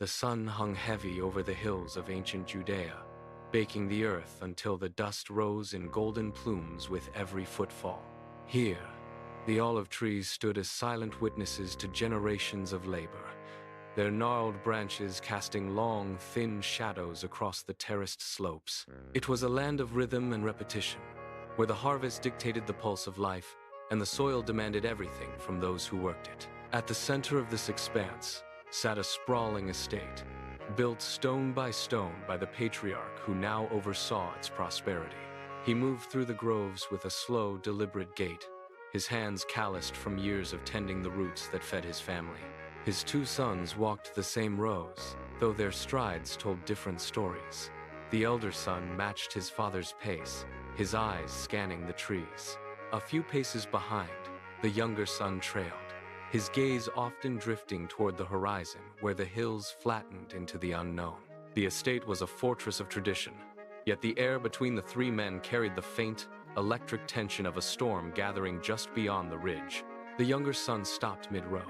The sun hung heavy over the hills of ancient Judea, baking the earth until the dust rose in golden plumes with every footfall. Here, the olive trees stood as silent witnesses to generations of labor, their gnarled branches casting long, thin shadows across the terraced slopes. It was a land of rhythm and repetition, where the harvest dictated the pulse of life, and the soil demanded everything from those who worked it. At the center of this expanse sat a sprawling estate, built stone by the patriarch who now oversaw its prosperity. He moved through the groves with a slow, deliberate gait, his hands calloused from years of tending the roots that fed his family. His two sons walked the same rows, though their strides told different stories. The elder son matched his father's pace, his eyes scanning the trees. A few paces behind, the younger son trailed, his gaze often drifting toward the horizon where the hills flattened into the unknown. The estate was a fortress of tradition, yet the air between the three men carried the faint, electric tension of a storm gathering just beyond the ridge. The younger son stopped mid-row,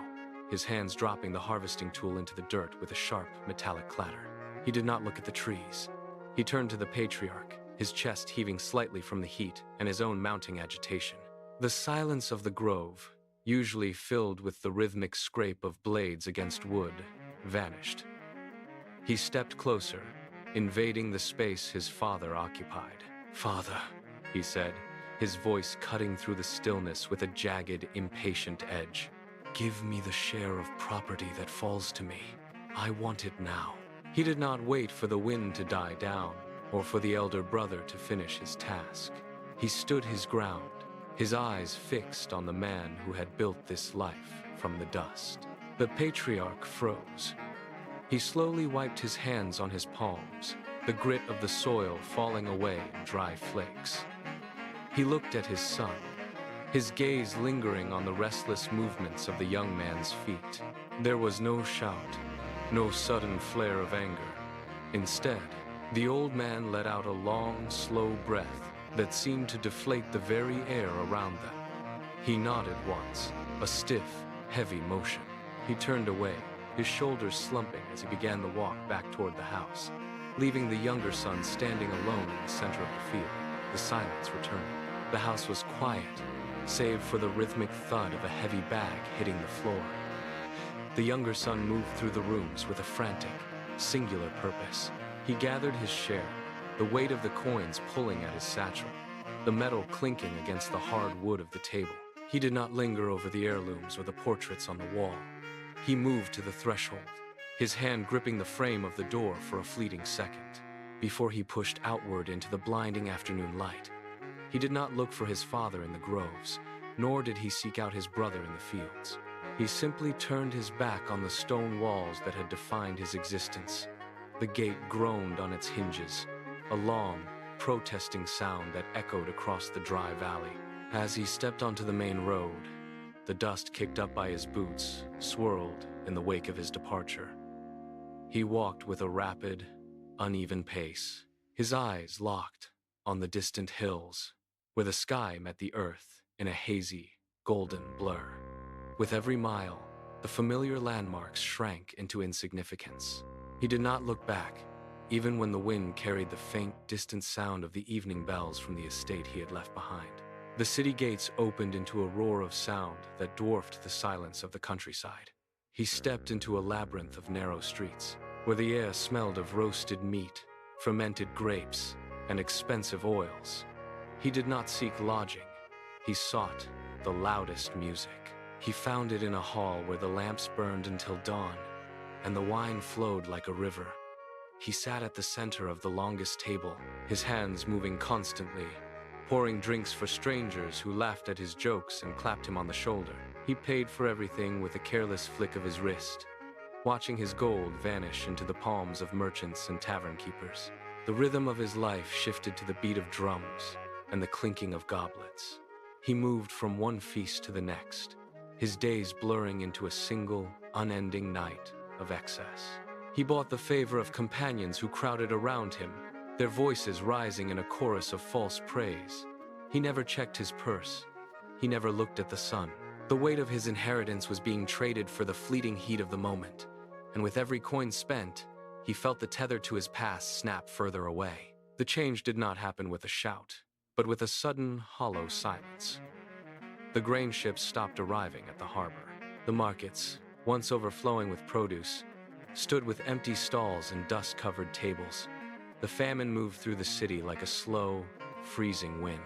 his hands dropping the harvesting tool into the dirt with a sharp, metallic clatter. He did not look at the trees. He turned to the patriarch, his chest heaving slightly from the heat and his own mounting agitation. The silence of the grove, usually filled with the rhythmic scrape of blades against wood, vanished. He stepped closer, invading the space his father occupied. "Father," he said, his voice cutting through the stillness with a jagged, impatient edge. "Give me the share of property that falls to me. I want it now." He did not wait for the wind to die down, or for the elder brother to finish his task. He stood his ground, his eyes fixed on the man who had built this life from the dust. The patriarch froze. He slowly wiped his hands on his palms, the grit of the soil falling away in dry flakes. He looked at his son, his gaze lingering on the restless movements of the young man's feet. There was no shout, no sudden flare of anger. Instead, the old man let out a long, slow breath that seemed to deflate the very air around them. He nodded once, a stiff, heavy motion. He turned away, his shoulders slumping as he began the walk back toward the house, leaving the younger son standing alone in the center of the field. The silence returned. The house was quiet, save for the rhythmic thud of a heavy bag hitting the floor. The younger son moved through the rooms with a frantic, singular purpose. He gathered his share, the weight of the coins pulling at his satchel, the metal clinking against the hard wood of the table. He did not linger over the heirlooms or the portraits on the wall. He moved to the threshold, his hand gripping the frame of the door for a fleeting second, before he pushed outward into the blinding afternoon light. He did not look for his father in the groves, nor did he seek out his brother in the fields. He simply turned his back on the stone walls that had defined his existence. The gate groaned on its hinges, a long, protesting sound that echoed across the dry valley. As he stepped onto the main road, the dust kicked up by his boots swirled in the wake of his departure. He walked with a rapid, uneven pace, his eyes locked on the distant hills, where the sky met the earth in a hazy, golden blur. With every mile, the familiar landmarks shrank into insignificance. He did not look back, even when the wind carried the faint, distant sound of the evening bells from the estate he had left behind. The city gates opened into a roar of sound that dwarfed the silence of the countryside. He stepped into a labyrinth of narrow streets, where the air smelled of roasted meat, fermented grapes, and expensive oils. He did not seek lodging. He sought the loudest music. He found it in a hall where the lamps burned until dawn, and the wine flowed like a river. He sat at the center of the longest table, his hands moving constantly, pouring drinks for strangers who laughed at his jokes and clapped him on the shoulder. He paid for everything with a careless flick of his wrist, watching his gold vanish into the palms of merchants and tavern keepers. The rhythm of his life shifted to the beat of drums and the clinking of goblets. He moved from one feast to the next, his days blurring into a single, unending night of excess. He bought the favor of companions who crowded around him, their voices rising in a chorus of false praise. He never checked his purse. He never looked at the sun. The weight of his inheritance was being traded for the fleeting heat of the moment. and with every coin spent, he felt the tether to his past snap further away. The change did not happen with a shout, but with a sudden, hollow silence. The grain ships stopped arriving at the harbor. The markets, once overflowing with produce, stood with empty stalls and dust-covered tables. The famine moved through the city like a slow, freezing wind.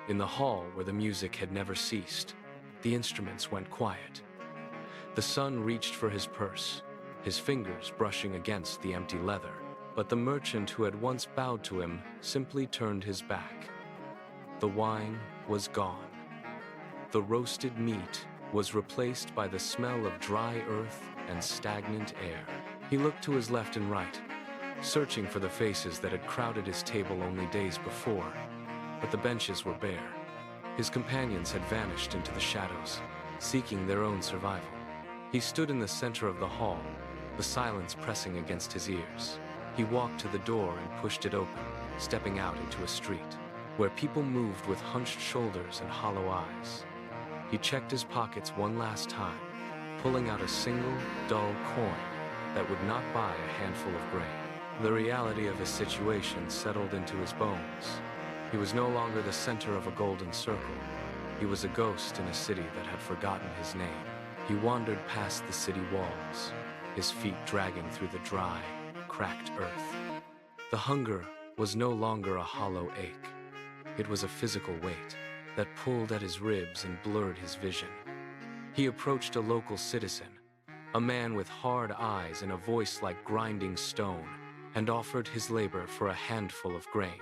In the hall where the music had never ceased, the instruments went quiet. The son reached for his purse, his fingers brushing against the empty leather, but the merchant who had once bowed to him simply turned his back. The wine was gone. The roasted meat was replaced by the smell of dry earth and stagnant air. He looked to his left and right, searching for the faces that had crowded his table only days before, but the benches were bare. His companions had vanished into the shadows, seeking their own survival. He stood in the center of the hall, the silence pressing against his ears. He walked to the door and pushed it open, stepping out into a street, where people moved with hunched shoulders and hollow eyes. He checked his pockets one last time, pulling out a single, dull coin that would not buy a handful of grain. The reality of his situation settled into his bones. He was no longer the center of a golden circle. He was a ghost in a city that had forgotten his name. He wandered past the city walls, his feet dragging through the dry, cracked earth. The hunger was no longer a hollow ache. It was a physical weight that pulled at his ribs and blurred his vision. He approached a local citizen, a man with hard eyes and a voice like grinding stone, and offered his labor for a handful of grain.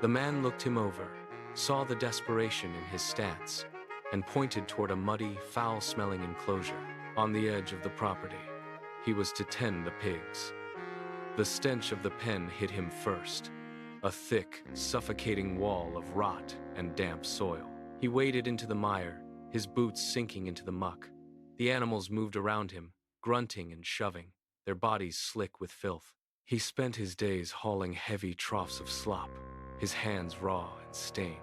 The man looked him over, saw the desperation in his stance, and pointed toward a muddy, foul-smelling enclosure on the edge of the property. He was to tend the pigs. The stench of the pen hit him first, a thick, suffocating wall of rot and damp soil. He waded into the mire, his boots sinking into the muck. The animals moved around him, grunting and shoving, their bodies slick with filth. He spent his days hauling heavy troughs of slop, his hands raw and stained.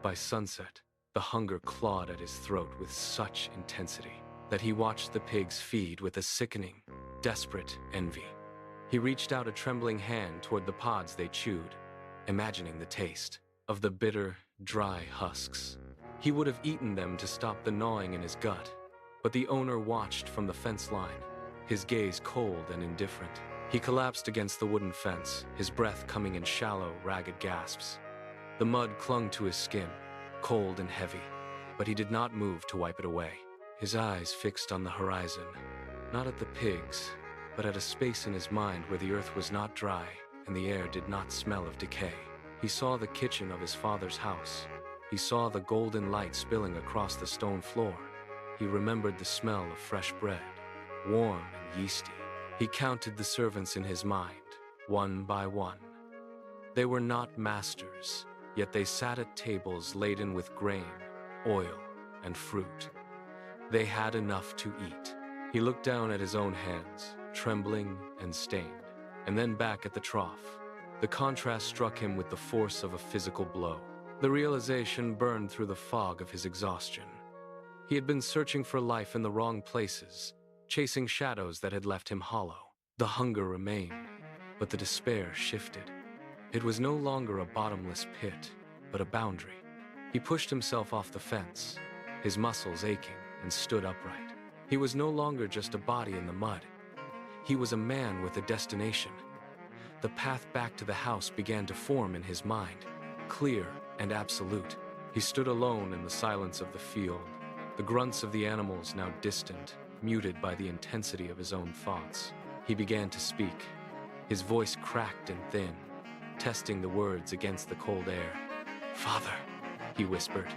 By sunset, the hunger clawed at his throat with such intensity that he watched the pigs feed with a sickening, desperate envy. He reached out a trembling hand toward the pods they chewed, imagining the taste of the bitter, dry husks. He would have eaten them to stop the gnawing in his gut, but the owner watched from the fence line, his gaze cold and indifferent. He collapsed against the wooden fence, his breath coming in shallow, ragged gasps. The mud clung to his skin, cold and heavy, but he did not move to wipe it away. His eyes fixed on the horizon, not at the pigs, but at a space in his mind where the earth was not dry and the air did not smell of decay. He saw the kitchen of his father's house. He saw the golden light spilling across the stone floor. He remembered the smell of fresh bread, warm and yeasty. He counted the servants in his mind, one by one. They were not masters, yet they sat at tables laden with grain, oil, and fruit. They had enough to eat. He looked down at his own hands, trembling and stained, and then back at the trough. The contrast struck him with the force of a physical blow. The realization burned through the fog of his exhaustion. He had been searching for life in the wrong places, chasing shadows that had left him hollow. The hunger remained, but the despair shifted. It was no longer a bottomless pit, but a boundary. He pushed himself off the fence, his muscles aching, and stood upright. He was no longer just a body in the mud. He was a man with a destination. The path back to the house began to form in his mind, clear and absolute. He stood alone in the silence of the field, the grunts of the animals now distant, muted by the intensity of his own thoughts. He began to speak. His voice cracked and thin, testing the words against the cold air. "Father," he whispered,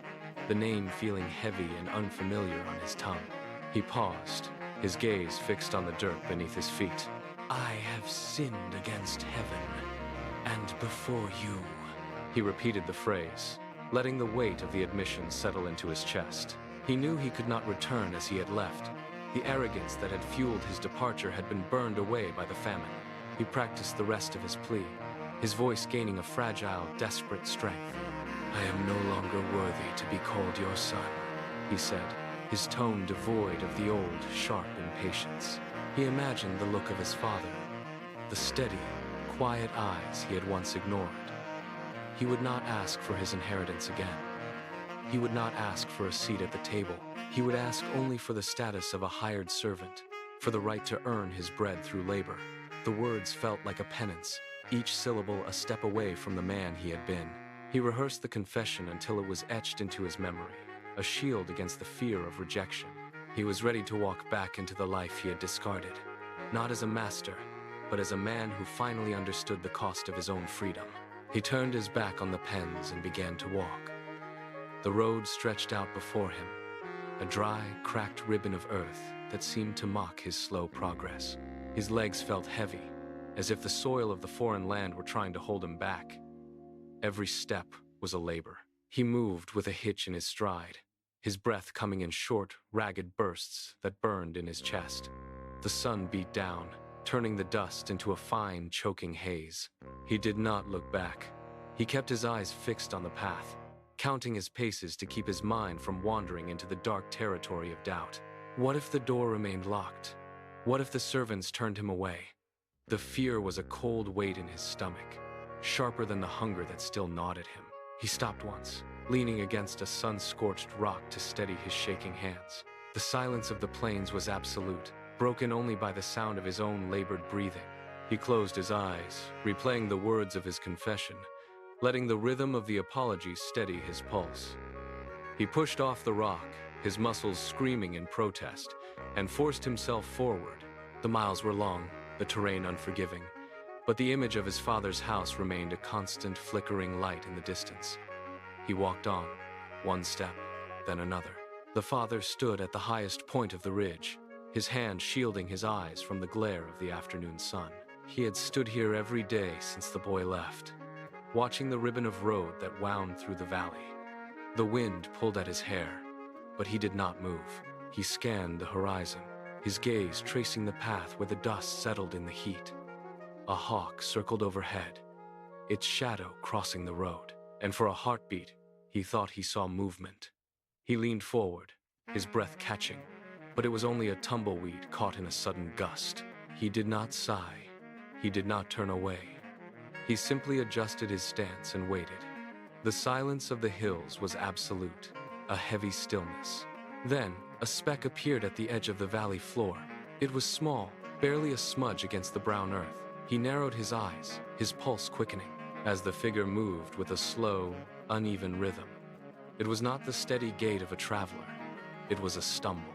the name feeling heavy and unfamiliar on his tongue. He paused, his gaze fixed on the dirt beneath his feet. "I have sinned against heaven and before you." He repeated the phrase, letting the weight of the admission settle into his chest. He knew he could not return as he had left. The arrogance that had fueled his departure had been burned away by the famine. He practiced the rest of his plea, his voice gaining a fragile, desperate strength. "I am no longer worthy to be called your son," he said, his tone devoid of the old, sharp impatience. He imagined the look of his father, the steady, quiet eyes he had once ignored. He would not ask for his inheritance again. He would not ask for a seat at the table. He would ask only for the status of a hired servant, for the right to earn his bread through labor. The words felt like a penance, each syllable a step away from the man he had been. He rehearsed the confession until it was etched into his memory, a shield against the fear of rejection. He was ready to walk back into the life he had discarded, not as a master, but as a man who finally understood the cost of his own freedom. He turned his back on the pens and began to walk. The road stretched out before him, a dry, cracked ribbon of earth that seemed to mock his slow progress. His legs felt heavy, as if the soil of the foreign land were trying to hold him back. Every step was a labor. He moved with a hitch in his stride, his breath coming in short, ragged bursts that burned in his chest. The sun beat down, turning the dust into a fine, choking haze. He did not look back. He kept his eyes fixed on the path, counting his paces to keep his mind from wandering into the dark territory of doubt. What if the door remained locked? What if the servants turned him away? The fear was a cold weight in his stomach, sharper than the hunger that still gnawed at him. He stopped once, leaning against a sun-scorched rock to steady his shaking hands. The silence of the plains was absolute, broken only by the sound of his own labored breathing. He closed his eyes, replaying the words of his confession, letting the rhythm of the apology steady his pulse. He pushed off the rock, his muscles screaming in protest, and forced himself forward. The miles were long, the terrain unforgiving, but the image of his father's house remained a constant flickering light in the distance. He walked on, one step, then another. The father stood at the highest point of the ridge, his hand shielding his eyes from the glare of the afternoon sun. He had stood here every day since the boy left, watching the ribbon of road that wound through the valley. The wind pulled at his hair, but he did not move. He scanned the horizon, his gaze tracing the path where the dust settled in the heat. A hawk circled overhead, its shadow crossing the road, and for a heartbeat, he thought he saw movement. He leaned forward, his breath catching, but it was only a tumbleweed caught in a sudden gust. He did not sigh. He did not turn away. He simply adjusted his stance and waited. The silence of the hills was absolute, a heavy stillness. Then, a speck appeared at the edge of the valley floor. It was small, barely a smudge against the brown earth. He narrowed his eyes, his pulse quickening, as the figure moved with a slow, uneven rhythm. It was not the steady gait of a traveler. It was a stumble.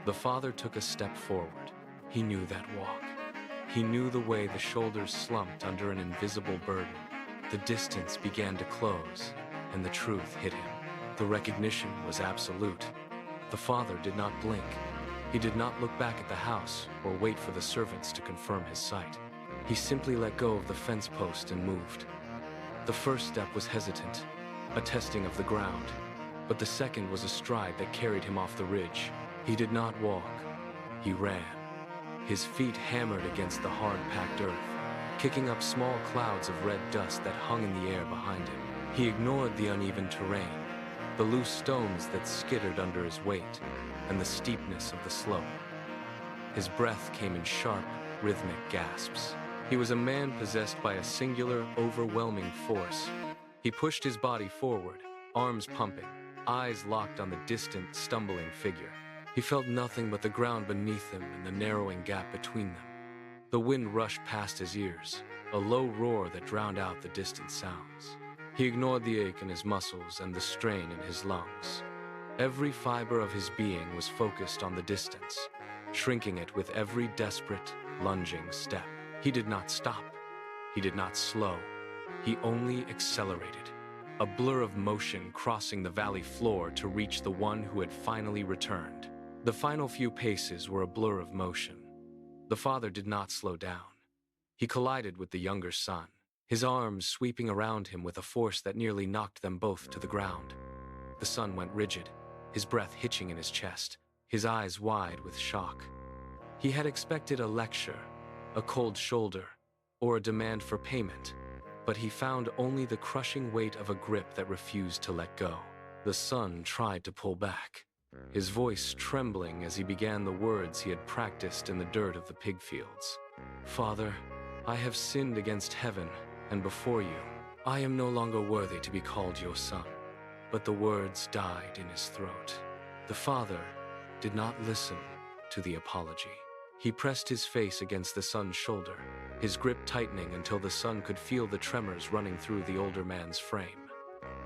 The father took a step forward. He knew that walk. He knew the way the shoulders slumped under an invisible burden. The distance began to close, and the truth hit him. The recognition was absolute. The father did not blink. He did not look back at the house or wait for the servants to confirm his sight. He simply let go of the fence post and moved. The first step was hesitant, a testing of the ground, but the second was a stride that carried him off the ridge. He did not walk. He ran. His feet hammered against the hard-packed earth, kicking up small clouds of red dust that hung in the air behind him. He ignored the uneven terrain, the loose stones that skittered under his weight, and the steepness of the slope. His breath came in sharp, rhythmic gasps. He was a man possessed by a singular, overwhelming force. He pushed his body forward, arms pumping, eyes locked on the distant, stumbling figure. He felt nothing but the ground beneath him and the narrowing gap between them. The wind rushed past his ears, a low roar that drowned out the distant sounds. He ignored the ache in his muscles and the strain in his lungs. Every fiber of his being was focused on the distance, shrinking it with every desperate, lunging step. He did not stop. He did not slow. He only accelerated, a blur of motion crossing the valley floor to reach the one who had finally returned. The final few paces were a blur of motion. The father did not slow down. He collided with the younger son, his arms sweeping around him with a force that nearly knocked them both to the ground. The son went rigid, his breath hitching in his chest, his eyes wide with shock. He had expected a lecture, a cold shoulder, or a demand for payment, but he found only the crushing weight of a grip that refused to let go. The son tried to pull back, his voice trembling as he began the words he had practiced in the dirt of the pig fields. "Father, I have sinned against heaven and before you. I am no longer worthy to be called your son." But the words died in his throat. The father did not listen to the apology. He pressed his face against the son's shoulder, his grip tightening until the son could feel the tremors running through the older man's frame.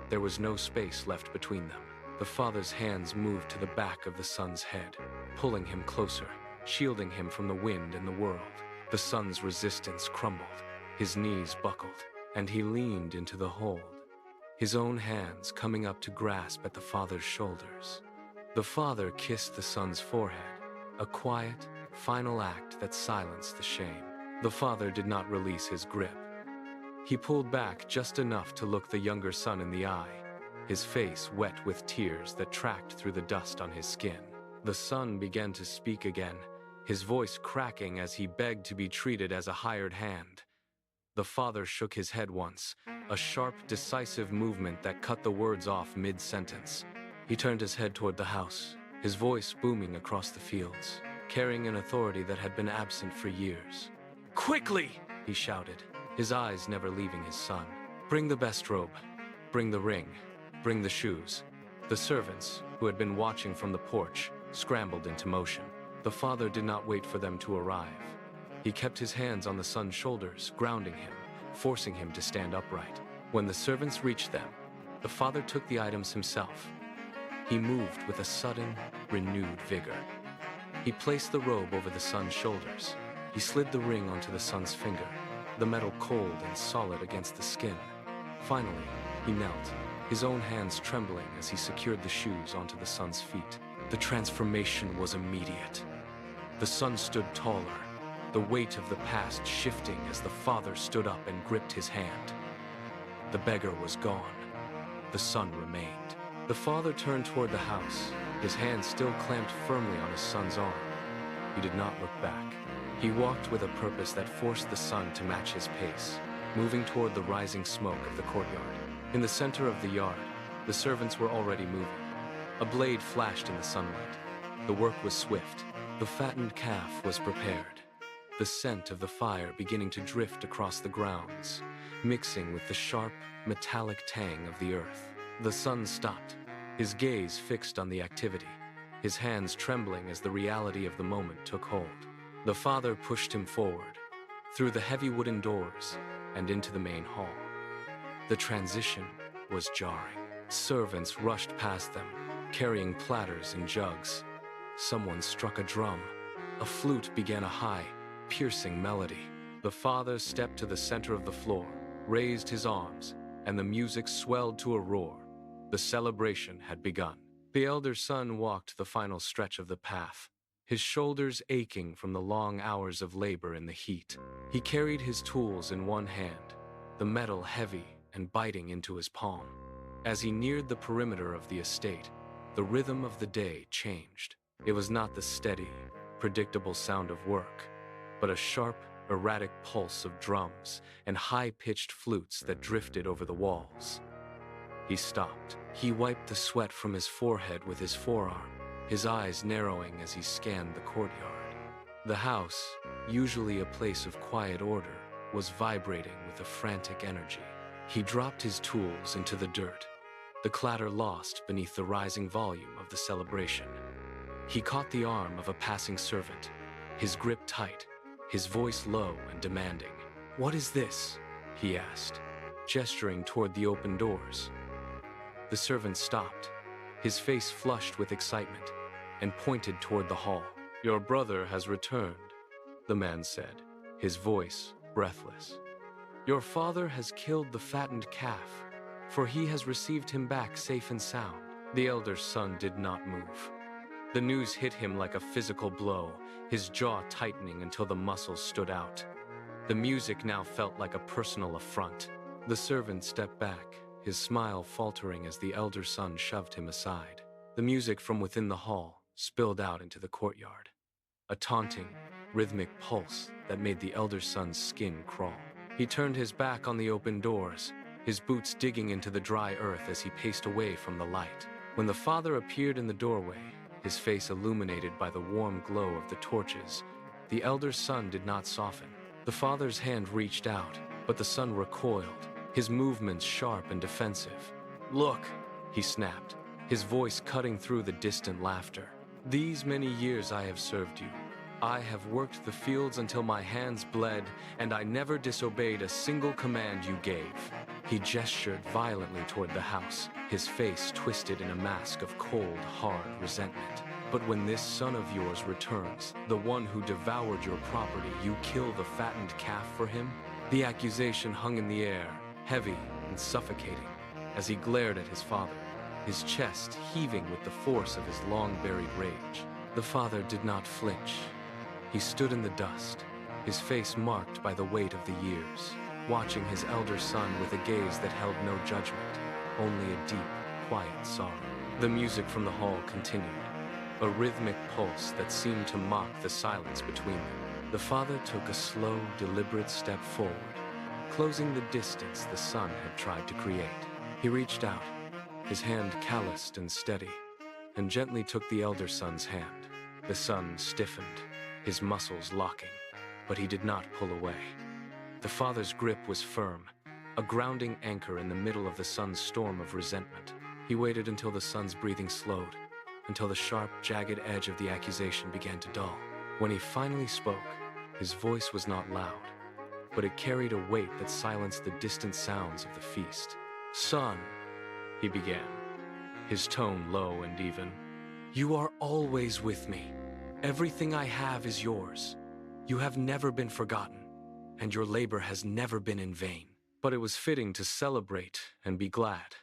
There was no space left between them. The father's hands moved to the back of the son's head, pulling him closer, shielding him from the wind and the world. The son's resistance crumbled, his knees buckled, and he leaned into the hold, his own hands coming up to grasp at the father's shoulders. The father kissed the son's forehead, a quiet, final act that silenced the shame. The father did not release his grip. He pulled back just enough to look the younger son in the eye, his face wet with tears that tracked through the dust on his skin. The son began to speak again, his voice cracking as he begged to be treated as a hired hand. The father shook his head once, a sharp, decisive movement that cut the words off mid-sentence. He turned his head toward the house, his voice booming across the fields, carrying an authority that had been absent for years. "Quickly!" he shouted, his eyes never leaving his son. "Bring the best robe. Bring the ring. Bring the shoes." The servants, who had been watching from the porch, scrambled into motion. The father did not wait for them to arrive. He kept his hands on the son's shoulders, grounding him, forcing him to stand upright. When the servants reached them, the father took the items himself. He moved with a sudden, renewed vigor. He placed the robe over the son's shoulders. He slid the ring onto the son's finger, the metal cold and solid against the skin. Finally, he knelt, his own hands trembling as he secured the shoes onto the son's feet. The transformation was immediate. The son stood taller, the weight of the past shifting as the father stood up and gripped his hand. The beggar was gone. The son remained. The father turned toward the house, his hand still clamped firmly on his son's arm. He did not look back. He walked with a purpose that forced the son to match his pace, moving toward the rising smoke of the courtyard. In the center of the yard, the servants were already moving. A blade flashed in the sunlight. The work was swift. The fattened calf was prepared, the scent of the fire beginning to drift across the grounds, mixing with the sharp, metallic tang of the earth. The son stopped, his gaze fixed on the activity, his hands trembling as the reality of the moment took hold. The father pushed him forward, through the heavy wooden doors, and into the main hall. The transition was jarring. Servants rushed past them, carrying platters and jugs. Someone struck a drum. A flute began a high, piercing melody. The father stepped to the center of the floor, raised his arms, and the music swelled to a roar. The celebration had begun. The elder son walked the final stretch of the path, his shoulders aching from the long hours of labor in the heat. He carried his tools in one hand, the metal heavy and biting into his palm. As he neared the perimeter of the estate, the rhythm of the day changed. It was not the steady, predictable sound of work, but a sharp, erratic pulse of drums and high-pitched flutes that drifted over the walls. He stopped. He wiped the sweat from his forehead with his forearm, his eyes narrowing as he scanned the courtyard. The house, usually a place of quiet order, was vibrating with a frantic energy. He dropped his tools into the dirt, the clatter lost beneath the rising volume of the celebration. He caught the arm of a passing servant, his grip tight, his voice low and demanding. "What is this?" he asked, gesturing toward the open doors. The servant stopped, his face flushed with excitement, and pointed toward the hall. "Your brother has returned," the man said, his voice breathless. "Your father has killed the fattened calf, for he has received him back safe and sound." The elder son did not move. The news hit him like a physical blow, his jaw tightening until the muscles stood out. The music now felt like a personal affront. The servant stepped back, his smile faltering as the elder son shoved him aside. The music from within the hall spilled out into the courtyard, a taunting, rhythmic pulse that made the elder son's skin crawl. He turned his back on the open doors, his boots digging into the dry earth as he paced away from the light. When the father appeared in the doorway, his face illuminated by the warm glow of the torches, the elder son did not soften. The father's hand reached out, but the son recoiled, his movements sharp and defensive. "Look," he snapped, his voice cutting through the distant laughter. "These many years I have served you. I have worked the fields until my hands bled, and I never disobeyed a single command you gave." He gestured violently toward the house, his face twisted in a mask of cold, hard resentment. "But when this son of yours returns, the one who devoured your property, you kill the fattened calf for him?" The accusation hung in the air, heavy and suffocating, as he glared at his father, his chest heaving with the force of his long-buried rage. The father did not flinch. He stood in the dust, his face marked by the weight of the years, watching his elder son with a gaze that held no judgment, only a deep, quiet sorrow. The music from the hall continued, a rhythmic pulse that seemed to mock the silence between them. The father took a slow, deliberate step forward, closing the distance the son had tried to create. He reached out, his hand calloused and steady, and gently took the elder son's hand. The son stiffened, his muscles locking, but he did not pull away. The father's grip was firm, a grounding anchor in the middle of the son's storm of resentment. He waited until the son's breathing slowed, until the sharp, jagged edge of the accusation began to dull. When he finally spoke, his voice was not loud, but it carried a weight that silenced the distant sounds of the feast. "Son," he began, his tone low and even, "you are always with me. Everything I have is yours. You have never been forgotten, and your labor has never been in vain." But it was fitting to celebrate and be glad.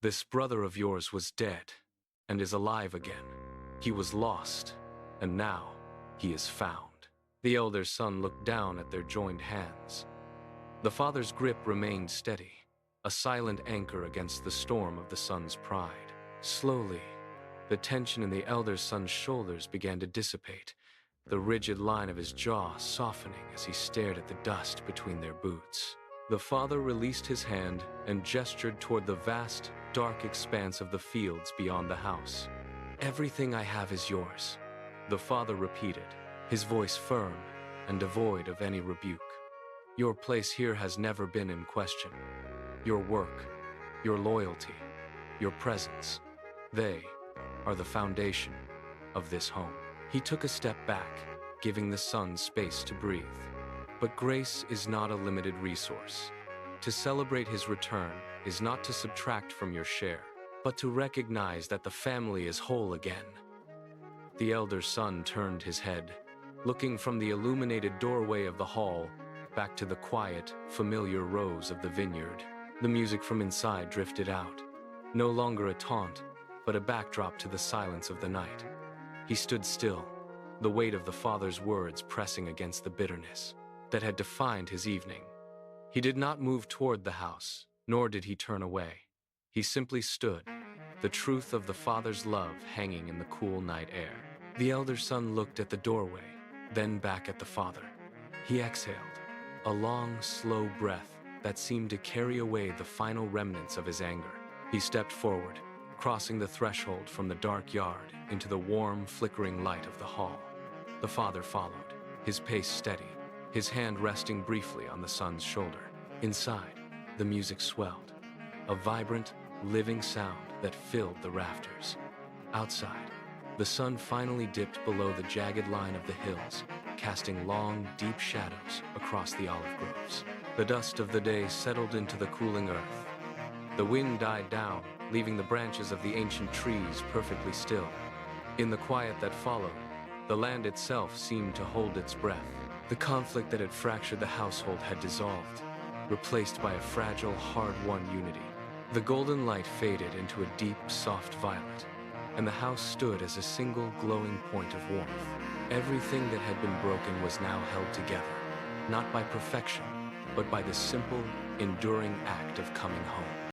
This brother of yours was dead, and is alive again. He was lost, and now he is found. The elder son looked down at their joined hands. The father's grip remained steady, a silent anchor against the storm of the son's pride. Slowly, the tension in the elder son's shoulders began to dissipate, the rigid line of his jaw softening as he stared at the dust between their boots. The father released his hand and gestured toward the vast, dark expanse of the fields beyond the house. "Everything I have is yours," the father repeated, his voice firm and devoid of any rebuke. "Your place here has never been in question. Your work, your loyalty, your presence, they are the foundation of this home." He took a step back, giving the son space to breathe. But grace is not a limited resource. To celebrate his return is not to subtract from your share, but to recognize that the family is whole again. The elder son turned his head, looking from the illuminated doorway of the hall back to the quiet, familiar rows of the vineyard. The music from inside drifted out, no longer a taunt, but a backdrop to the silence of the night. He stood still, the weight of the father's words pressing against the bitterness that had defined his evening. He did not move toward the house, nor did he turn away. He simply stood, the truth of the father's love hanging in the cool night air. The elder son looked at the doorway, then back at the father. He exhaled, a long, slow breath that seemed to carry away the final remnants of his anger. He stepped forward, crossing the threshold from the dark yard into the warm, flickering light of the hall. The father followed, his pace steady, his hand resting briefly on the son's shoulder. Inside, the music swelled, a vibrant, living sound that filled the rafters. Outside, the sun finally dipped below the jagged line of the hills, casting long, deep shadows across the olive groves. The dust of the day settled into the cooling earth. The wind died down, leaving the branches of the ancient trees perfectly still. In the quiet that followed, the land itself seemed to hold its breath. The conflict that had fractured the household had dissolved, replaced by a fragile, hard-won unity. The golden light faded into a deep, soft violet, and the house stood as a single glowing point of warmth. Everything that had been broken was now held together, not by perfection, but by the simple, enduring act of coming home.